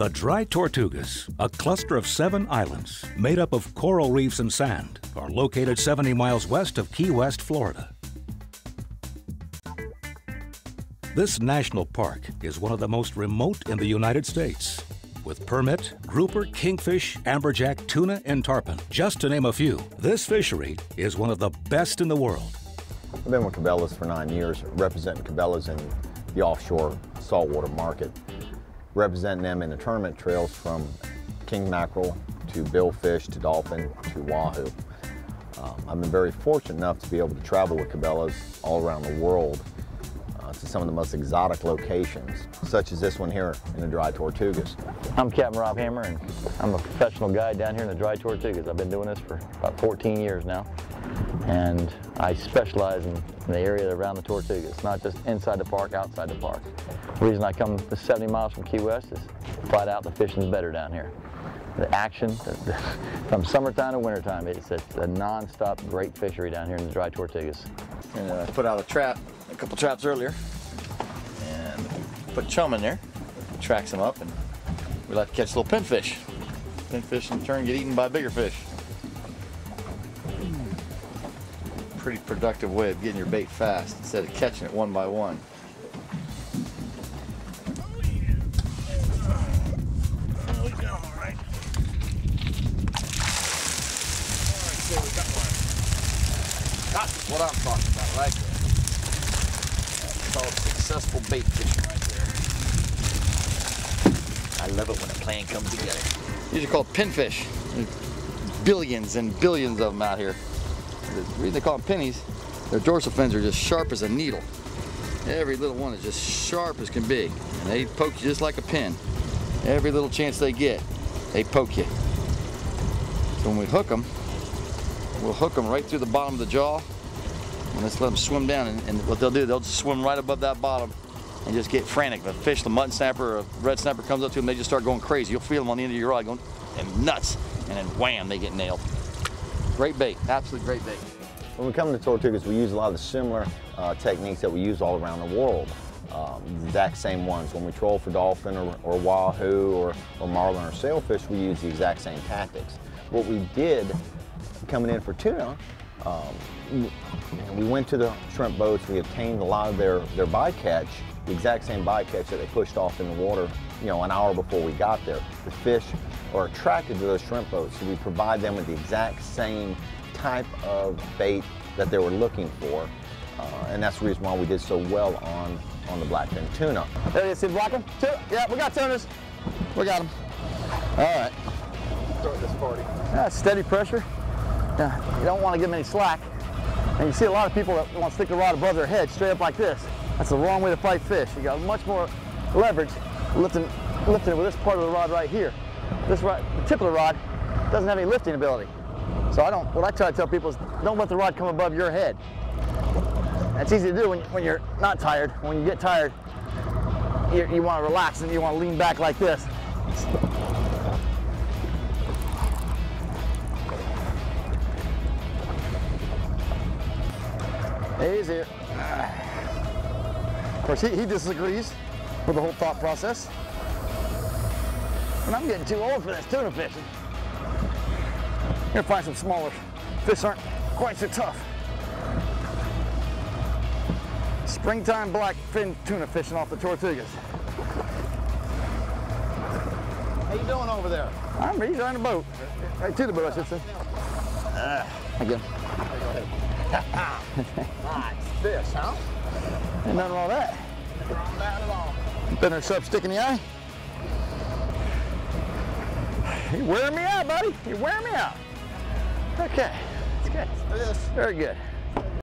The Dry Tortugas, a cluster of 7 islands made up of coral reefs and sand, are located 70 miles west of Key West, Florida. This national park is one of the most remote in the United States, with permit, grouper, kingfish, amberjack, tuna, and tarpon, just to name a few. This fishery is one of the best in the world. I've been with Cabelas for 9 years, representing Cabelas in the offshore saltwater market, representing them in the tournament trails from king mackerel to billfish to dolphin to wahoo. I've been very fortunate enough to be able to travel with Cabelas all around the world to some of the most exotic locations, such as this one here in the Dry Tortugas. I'm Captain Rob Hammer, and I'm a professional guide down here in the Dry Tortugas. I've been doing this for about 14 years now, and I specialize in the area around the Tortugas, not just inside the park, outside the park. The reason I come 70 miles from Key West is flat out the fishing's better down here. The action, from summertime to wintertime, it's a non-stop great fishery down here in the Dry Tortugas. And I put out a couple traps earlier, and put chum in there, tracks them up, and we like to catch little pinfish. Pinfish in turn get eaten by bigger fish. Pretty productive way of getting your bait fast instead of catching it one by one. That's what I'm talking about right there. That's called successful bait fishing right there. I love it when a plan comes together. These are called pinfish. There's billions and billions of them out here. The reason they call them pennies, their dorsal fins are just sharp as a needle. Every little one is just sharp as can be. And they poke you just like a pin. Every little chance they get, they poke you. So when we hook them, we'll hook them right through the bottom of the jaw, and let's let them swim down. And what they'll do, they'll just swim right above that bottom and just get frantic. If a fish, the mutton snapper or a red snapper comes up to them, they just start going crazy. You'll feel them on the end of your rod going and nuts, and then wham, they get nailed. Great bait, absolutely great bait. When we come to Tortugas, we use a lot of the similar techniques that we use all around the world. The exact same ones. When we troll for dolphin or wahoo or marlin or sailfish, we use the exact same tactics. What we did coming in for tuna, we went to the shrimp boats, we obtained a lot of their bycatch, the exact same bycatch that they pushed off in the water, an hour before we got there. The fish are attracted to those shrimp boats, so we provide them with the exact same type of bait that they were looking for, and that's the reason why we did so well on the Blackfin tuna. There you see the Blackfin? Yeah, we got tunas. We got them. All right. Start this party. Steady pressure. You don't want to give them any slack. And you see a lot of people that want to stick the rod above their head straight up like this. That's the wrong way to fight fish. You got much more leverage lifting it with this part of the rod right here. This rod, the tip of the rod doesn't have any lifting ability. So what I try to tell people is don't let the rod come above your head. That's easy to do when you're not tired. When you get tired, you want to relax and you want to lean back like this. Easy. Of course, he disagrees with the whole thought process. And I'm getting too old for this tuna fishing. You're gonna find some smaller fish aren't quite so tough. Springtime blackfin tuna fishing off the Tortugas. How you doing over there? He's on the boat. Right to the boat, I should say. Again. Nice fish, huh? Ain't nothing wrong with that. Nothing wrong with that at all. Been a sharp stick in the eye. You're wearing me out, buddy. You're wearing me out. Okay, that's good. Yes. Very good.